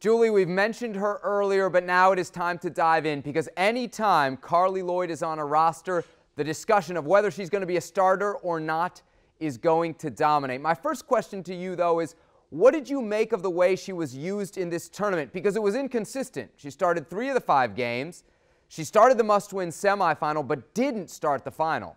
Julie, we've mentioned her earlier, but now it is time to dive in because anytime Carli Lloyd is on a roster, the discussion of whether she's going to be a starter or not is going to dominate. My first question to you, though, is what did you make of the way she was used in this tournament? Because it was inconsistent. She started 3 of the 5 games. She started the must-win semifinal, but didn't start the final.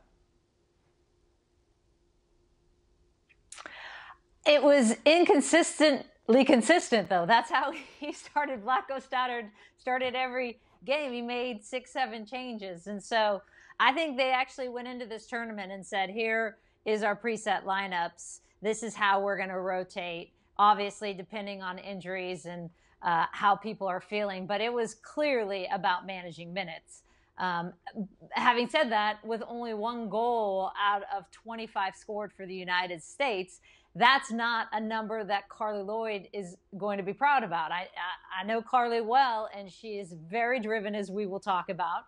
It was inconsistently consistent, though. That's how he started. Vlatko started every game. He made 6, 7 changes. And so I think they actually went into this tournament and said, here is our preset lineups. This is how we're going to rotate, obviously depending on injuries and how people are feeling. But it was clearly about managing minutes. Having said that, with only 1 goal out of 25 scored for the United States, that's not a number that Carli Lloyd is going to be proud about. I know Carli well, and she is very driven, as we will talk about.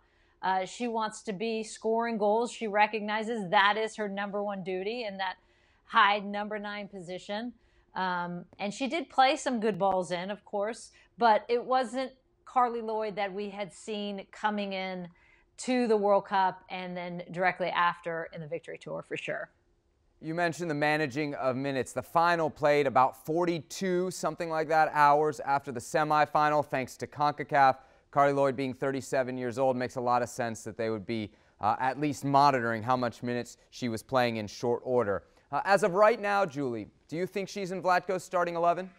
She wants to be scoring goals. She recognizes that is her #1 duty in that high number 9 position. And she did play some good balls in, of course, but it wasn't Carli Lloyd that we had seen coming in to the World Cup and then directly after in the Victory Tour, for sure. You mentioned the managing of minutes. The final played about 42, something like that, hours after the semifinal, thanks to CONCACAF. Carli Lloyd being 37 years old makes a lot of sense that they would be at least monitoring how much minutes she was playing in short order. As of right now, Julie, do you think she's in Vlatko's starting 11?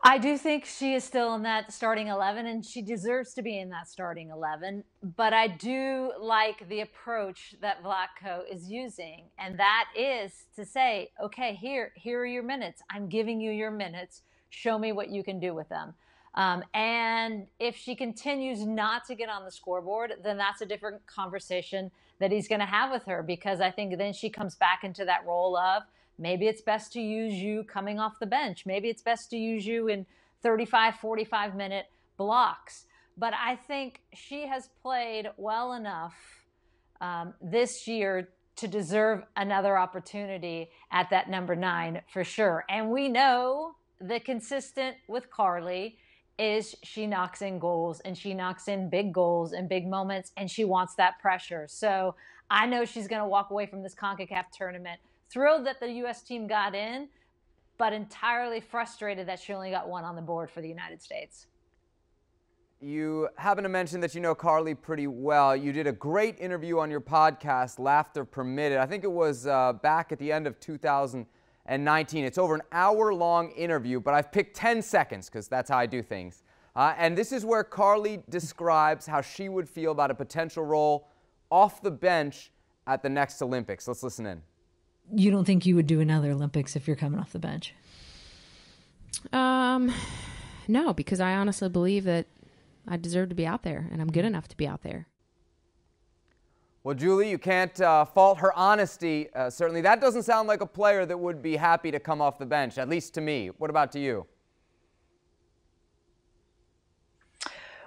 I do think she is still in that starting 11, and she deserves to be in that starting 11. But I do like the approach that Vlatko is using, and that is to say, okay, here are your minutes. I'm giving you your minutes. Show me what you can do with them. And if she continues not to get on the scoreboard, then that's a different conversation that he's going to have with her, because I think then she comes back into that role of, maybe it's best to use you coming off the bench. Maybe it's best to use you in 35, 45-minute blocks. But I think she has played well enough this year to deserve another opportunity at that number 9 for sure. And we know the consistent with Carli is she knocks in goals, and she knocks in big goals and big moments, and she wants that pressure. So I know she's going to walk away from this CONCACAF tournament thrilled that the U.S. team got in, but entirely frustrated that she only got 1 on the board for the United States. You happen to mention that you know Carli pretty well. You did a great interview on your podcast, Laughter Permitted. I think it was back at the end of 2019. It's over an hour-long interview, but I've picked 10 seconds because that's how I do things. And this is where Carli describes how she would feel about a potential role off the bench at the next Olympics. Let's listen in. You don't think you would do another Olympics if you're coming off the bench? No, because I honestly believe that I deserve to be out there, and I'm good enough to be out there. Well, Julie, you can't fault her honesty. Certainly, that doesn't sound like a player that would be happy to come off the bench, at least to me. What about to you?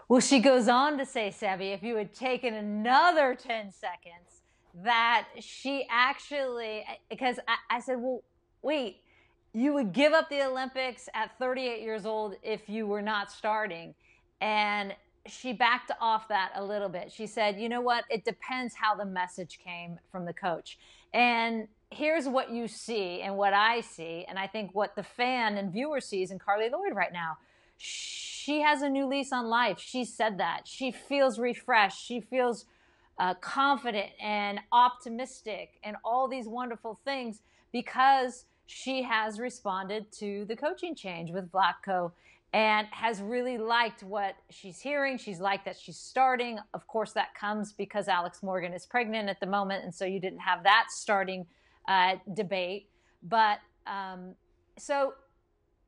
Well, she goes on to say, Sebby, if you had taken another 10 seconds, that she actually, because I said, well, wait, you would give up the Olympics at 38 years old if you were not starting. And she backed off that a little bit. She said, you know what? It depends how the message came from the coach. And here's what you see and what I see, and I think what the fan and viewer sees in Carli Lloyd right now. She has a new lease on life. She said that. She feels refreshed. She feels confident and optimistic and all these wonderful things because she has responded to the coaching change with Vlatko and has really liked what she's hearing. She's liked that she's starting. Of course, that comes because Alex Morgan is pregnant at the moment, and so you didn't have that starting debate. But so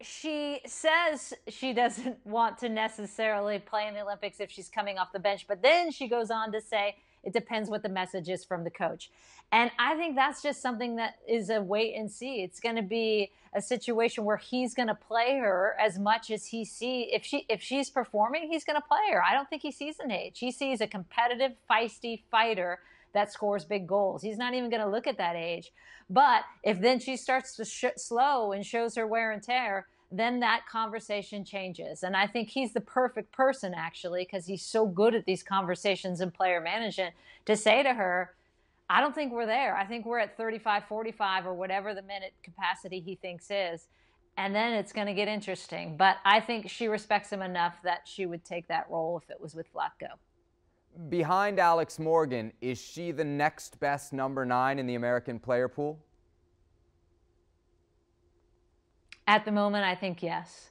she says she doesn't want to necessarily play in the Olympics if she's coming off the bench, but then she goes on to say it depends what the message is from the coach. And I think that's just something that is a wait and see. It's going to be a situation where he's going to play her as much as he sees. If she's performing, he's going to play her. I don't think he sees an age. He sees a competitive, feisty fighter that scores big goals. He's not even going to look at that age. But if then she starts to slow and shows her wear and tear, then that conversation changes. And I think he's the perfect person, actually, because he's so good at these conversations in player management, to say to her, I don't think we're there. I think we're at 35, 45 or whatever the minute capacity he thinks is. And then it's going to get interesting. But I think she respects him enough that she would take that role if it was with Vlatko. Behind Alex Morgan, is she the next best number 9 in the American player pool? At the moment, I think yes.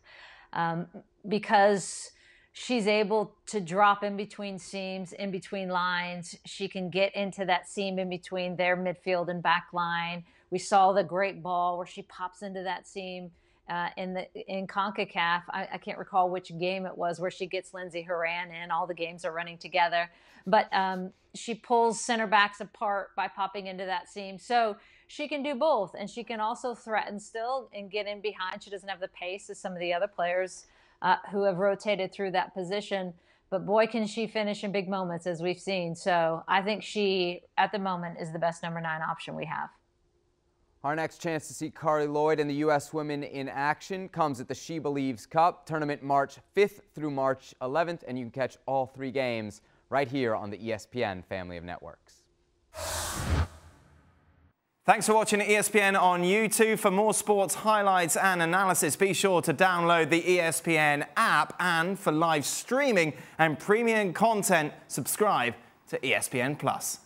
Because she's able to drop in between seams, in between lines. She can get into that seam in between their midfield and back line. We saw the great ball where she pops into that seam in CONCACAF. I can't recall which game it was where she gets Lindsey Horan in. All the games are running together. But she pulls center backs apart by popping into that seam. So she can do both. And she can also threaten still and get in behind. She doesn't have the pace as some of the other players who have rotated through that position. But boy, can she finish in big moments, as we've seen. So I think she, at the moment, is the best number 9 option we have. Our next chance to see Carli Lloyd and the U.S. women in action comes at the She Believes Cup tournament March 5th through March 11th, and you can catch all 3 games right here on the ESPN family of networks. Thanks for watching ESPN on YouTube. For more sports highlights and analysis, be sure to download the ESPN app, and for live streaming and premium content, subscribe to ESPN+.